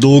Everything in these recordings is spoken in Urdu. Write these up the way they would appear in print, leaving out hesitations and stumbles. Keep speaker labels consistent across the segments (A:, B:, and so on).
A: 2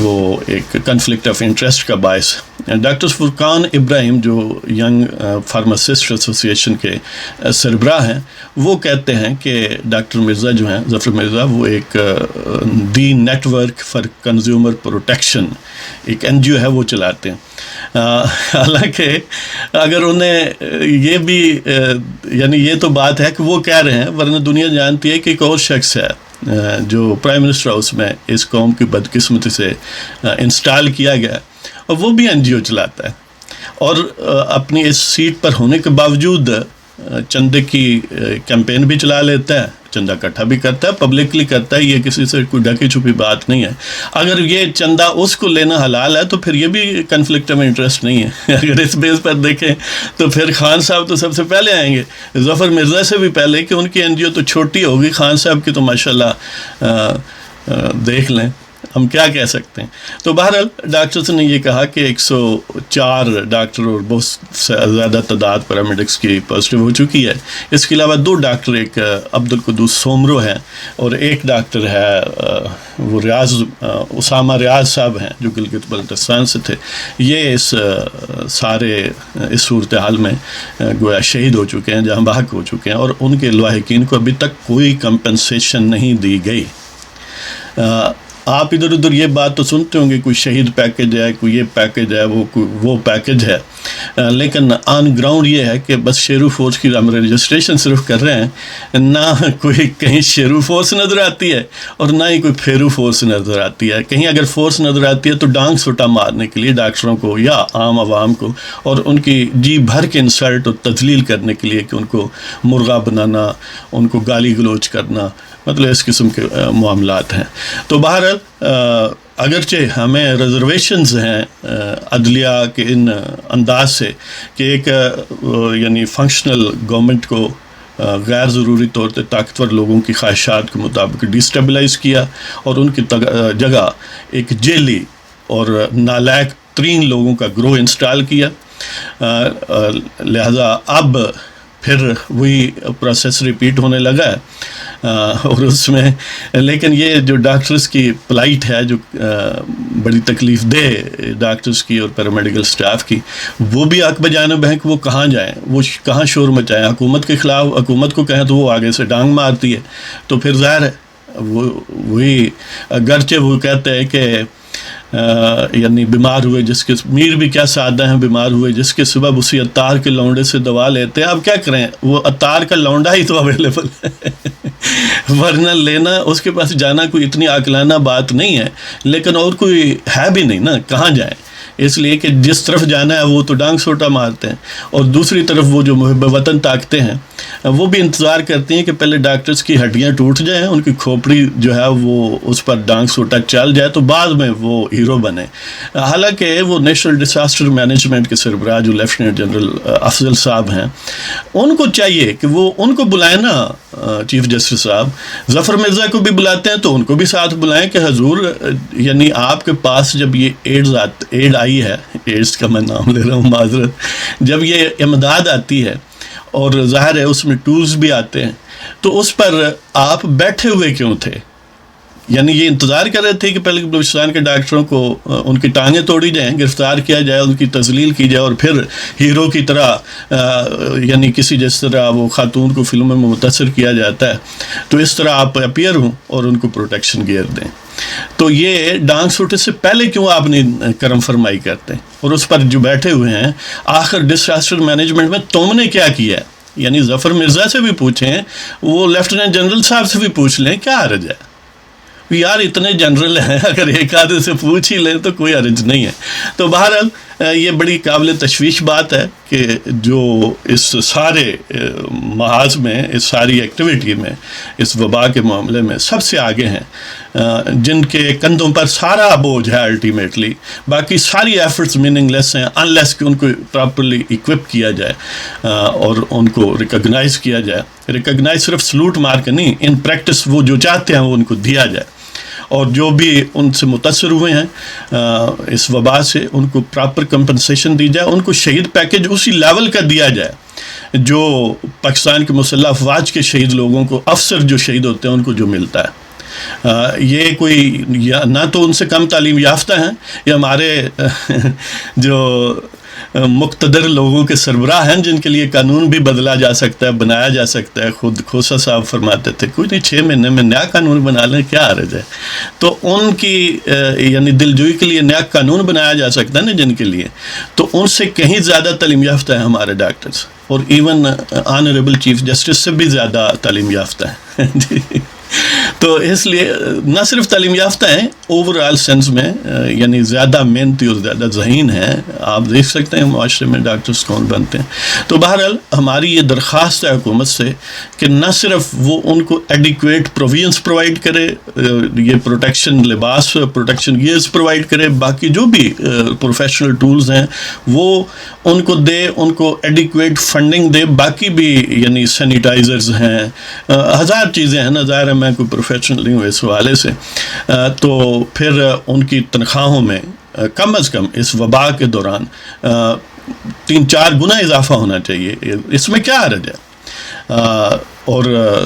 A: وہ ایک کنفلکٹ آف انٹرسٹ کا باعث. ڈاکٹر فرقان ابراہیم جو ینگ فارماسسٹ ایسوسی ایشن کے سربراہ ہیں وہ کہتے ہیں کہ ڈاکٹر مرزا جو ہیں ظفر مرزا وہ ایک the network for consumer protection ایک NGO ہے وہ چلاتے ہیں. حالانکہ اگر انہیں یہ بھی یعنی یہ تو بات ہے کہ وہ کہہ رہے ہیں, ورنہ دنیا جانتی ہے کہ ایک اور شخص ہے جو پرائم منسٹر ہاؤس میں اس قوم کی بدقسمتی سے انسٹال کیا گیا اور وہ بھی NGO چلاتا ہے اور اپنی اس سیٹ پر ہونے کے باوجود چندے کی کیمپین بھی چلا لیتا ہے, چندہ اکٹھا بھی کرتا ہے, پبلکلی کرتا ہے, یہ کسی سے کوئی ڈھکی چھپی بات نہیں ہے. اگر یہ چندہ اس کو لینا حلال ہے تو پھر یہ بھی کنفلکٹ میں انٹرسٹ نہیں ہے. اگر اس بیس پر دیکھیں تو پھر خان صاحب تو سب سے پہلے آئیں گے, ظفر مرزا سے بھی پہلے, کہ ان کی NGO تو چھوٹی ہوگی, خان صاحب کی تو ماشاءاللہ دیکھ لیں, ہم کیا کہہ سکتے ہیں. تو بہرحال ڈاکٹرز نے یہ کہا کہ 104 ڈاکٹر اور بہت سے زیادہ تعداد پیرامیڈکس کی پازیٹیو ہو چکی ہے. اس کے علاوہ 2 ڈاکٹر, ایک عبدالقدوس سومرو ہیں اور ایک ڈاکٹر ہے وہ اسامہ ریاض صاحب ہیں جو گلگت بلتستان سے تھے. یہ اس صورتحال میں گویا شہید ہو چکے ہیں, جہاں بحق ہو چکے ہیں, اور ان کے لاحقین کو ابھی تک کوئی کمپنسیشن نہیں دی گئی. آپ ادھر ادھر یہ بات تو سنتے ہوں گے, کوئی شہید پیکج ہے, کوئی یہ پیکج ہے, وہ پیکج ہے, لیکن آن گراؤنڈ یہ ہے کہ بس شیرو فورس کی ہم رجسٹریشن صرف کر رہے ہیں, نہ کوئی کہیں شیرو فورس نظر آتی ہے اور نہ ہی کوئی پھیرو فورس نظر آتی ہے. کہیں اگر فورس نظر آتی ہے تو ڈانگ سوٹا مارنے کے لیے ڈاکٹروں کو یا عام عوام کو, اور ان کی جی بھر کے انسلٹ اور تذلیل کرنے کے لیے کہ ان کو مرغا بنانا, ان کو گالی گلوچ کرنا, مطلب اس قسم کے معاملات ہیں. تو بہرحال اگرچہ ہمیں ریزرویشنز ہیں عدلیہ کے ان انداز سے کہ ایک یعنی فنکشنل گورنمنٹ کو غیر ضروری طور پہ طاقتور لوگوں کی خواہشات کے مطابق ڈیسٹیبلائز کیا اور ان کی جگہ ایک جیلی اور نالائق ترین لوگوں کا گروہ انسٹال کیا, لہذا اب پھر وہی پروسیس ریپیٹ ہونے لگا ہے. اور اس میں لیکن یہ جو ڈاکٹرز کی پلائٹ ہے, جو بڑی تکلیف دہ ڈاکٹرز کی اور پیرامیڈیکل سٹاف کی, وہ بھی حق بجانب ہیں کہ وہ کہاں جائیں, وہ کہاں شور مچائیں. حکومت کے خلاف حکومت کو کہیں تو وہ آگے سے ڈانگ مارتی ہے. تو پھر ظاہر ہے وہی اگرچہ وہ کہتے ہیں کہ یعنی بیمار ہوئے جس کے میر بھی کیا سادہ ہیں, بیمار ہوئے جس کے سبب اسی عطار کے لونڈے سے دوا لیتے ہیں. اب کیا کریں, وہ عطار کا لونڈا ہی تو اویلیبل ہے, ورنہ لینا اس کے پاس جانا کوئی اتنی عاقلانہ بات نہیں ہے. لیکن اور کوئی ہے بھی نہیں نا, کہاں جائیں, اس لیے کہ جس طرف جانا ہے وہ تو ڈانگ سوٹا مارتے ہیں, اور دوسری طرف وہ جو محب وطن طاقتیں ہیں وہ بھی انتظار کرتی ہیں کہ پہلے ڈاکٹرز کی ہڈیاں ٹوٹ جائیں, ان کی کھوپڑی جو ہے وہ اس پر ڈانگ سوٹا چل جائے تو بعد میں وہ ہیرو بنے. حالانکہ وہ نیشنل ڈیزاسٹر مینجمنٹ کے سربراہ جو لیفٹیننٹ جنرل افضل صاحب ہیں, ان کو چاہیے کہ وہ ان کو بلائیں نا, چیف جسٹس صاحب ظفر مرزا کو بھی بلاتے ہیں تو ان کو بھی ساتھ بلائیں کہ حضور یعنی آپ کے پاس جب یہ ایڈ آئی ہے, ایڈز کا میں نام لے رہا ہوں معذرت, جب یہ امداد آتی ہے اور ظاہر ہے اس میں ٹولز بھی آتے ہیں, تو اس پر آپ بیٹھے ہوئے کیوں تھے؟ یعنی یہ انتظار کر رہے تھے کہ پہلے بلوچستان کے ڈاکٹروں کو ان کی ٹانگیں توڑی جائیں, گرفتار کیا جائے, ان کی تذلیل کی جائے, اور پھر ہیرو کی طرح یعنی کسی جس طرح وہ خاتون کو فلموں میں متاثر کیا جاتا ہے تو اس طرح آپ اپیئر ہوں اور ان کو پروٹیکشن گیئر دیں. تو یہ ڈانگ سوٹے سے پہلے کیوں آپ نہیں کرم فرمائی کرتے؟ اور اس پر جو بیٹھے ہوئے ہیں, آخر ڈیزاسٹر مینجمنٹ میں تم نے کیا کیا ہے؟ یعنی ظفر مرزا سے بھی پوچھیں, وہ لیفٹیننٹ جنرل صاحب سے بھی پوچھ لیں, کیا حرج ہے یار, اتنے جنرل ہیں, اگر ایک آدھے سے پوچھ ہی لیں تو کوئی حرج نہیں ہے. تو بہرحال یہ بڑی قابل تشویش بات ہے کہ جو اس سارے محاذ میں, اس ساری ایکٹیویٹی میں, اس وبا کے معاملے میں سب سے آگے ہیں, جن کے کندھوں پر سارا بوجھ ہے الٹیمیٹلی, باقی ساری ایفرٹس میننگ لیس ہیں انلیس کہ ان کو پراپرلی اکوپ کیا جائے اور ان کو ریکگنائز کیا جائے. ریکگنائز صرف سلوٹ مار کے نہیں, ان پریکٹس وہ جو چاہتے ہیں وہ ان کو دیا جائے, اور جو بھی ان سے متاثر ہوئے ہیں اس وبا سے ان کو پراپر کمپنسیشن دی جائے, ان کو شہید پیکج اسی لیول کا دیا جائے جو پاکستان کے مسلح افواج کے شہید لوگوں کو, افسر جو شہید ہوتے ہیں ان کو جو ملتا ہے. یہ کوئی نہ تو ان سے کم تعلیم یافتہ ہیں، یا ہمارے جو مقتدر لوگوں کے سربراہ ہیں جن کے لیے قانون بھی بدلا جا سکتا ہے، بنایا جا سکتا ہے. خود کھوسا صاحب فرماتے تھے کوئی نہیں 6 مہینے میں نیا قانون بنا لیں، کیا حرج ہے. تو ان کی یعنی دلجوئی کے لیے نیا قانون بنایا جا سکتا ہے نا جن کے لیے، تو ان سے کہیں زیادہ تعلیم یافتہ ہیں ہمارے ڈاکٹرز، اور ایون آنریبل چیف جسٹس سے بھی زیادہ تعلیم یافتہ ہیں. تو اس لیے نہ صرف تعلیم یافتہ ہیں، اوور آل سینس میں یعنی زیادہ محنتی اور زیادہ ذہین ہیں. آپ دیکھ سکتے ہیں معاشرے میں ڈاکٹرز کون بنتے ہیں. تو بہرحال ہماری یہ درخواست ہے حکومت سے کہ نہ صرف وہ ان کو ایڈیکویٹ پروویژنس پرووائڈ کرے، یہ پروٹیکشن لباس، پروٹیکشن گیئرز پرووائڈ کرے، باقی جو بھی پروفیشنل ٹولز ہیں وہ ان کو دے، ان کو ایڈیکویٹ فنڈنگ دے. باقی بھی یعنی سینیٹائزرز ہیں، ہزار چیزیں ہیں نا، ظاہر ہے میں کوئی پروفیشنل نہیں ہوں اس حوالے سے. تو پھر ان کی تنخواہوں میں کم از کم اس وبا کے دوران 3-4 گنا اضافہ ہونا چاہیے. اس میں کیا حرج ہے. اور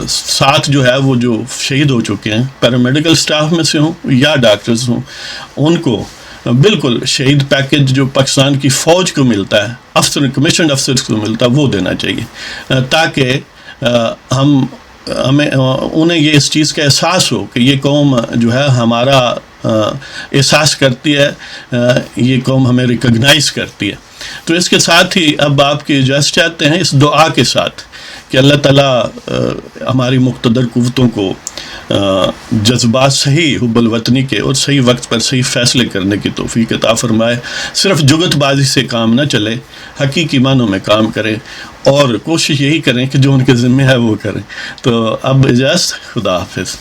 A: ساتھ جو ہے وہ جو شہید ہو چکے ہیں پیرامیڈیکل سٹاف میں سے ہوں یا ڈاکٹرز ہوں، ان کو بالکل شہید پیکج جو پاکستان کی فوج کو ملتا ہے، افسر کمیشنڈ افسرز کو ملتا ہے، وہ دینا چاہیے، تاکہ ہمیں انہیں یہ اس چیز کا احساس ہو کہ یہ قوم جو ہے ہمارا احساس کرتی ہے، یہ قوم ہمیں ریکگنائز کرتی ہے. تو اس کے ساتھ ہی اب آپ کی اجازت چاہتے ہیں اس دعا کے ساتھ کہ اللہ تعالیٰ ہماری مقتدر قوتوں کو جذبات صحیح حب الوطنی کے اور صحیح وقت پر صحیح فیصلے کرنے کی توفیق عطا فرمائے. صرف جگت بازی سے کام نہ چلے، حقیقی معنوں میں کام کریں اور کوشش یہی کریں کہ جو ان کے ذمہ ہے وہ کریں. تو اب اجازت، خدا حافظ.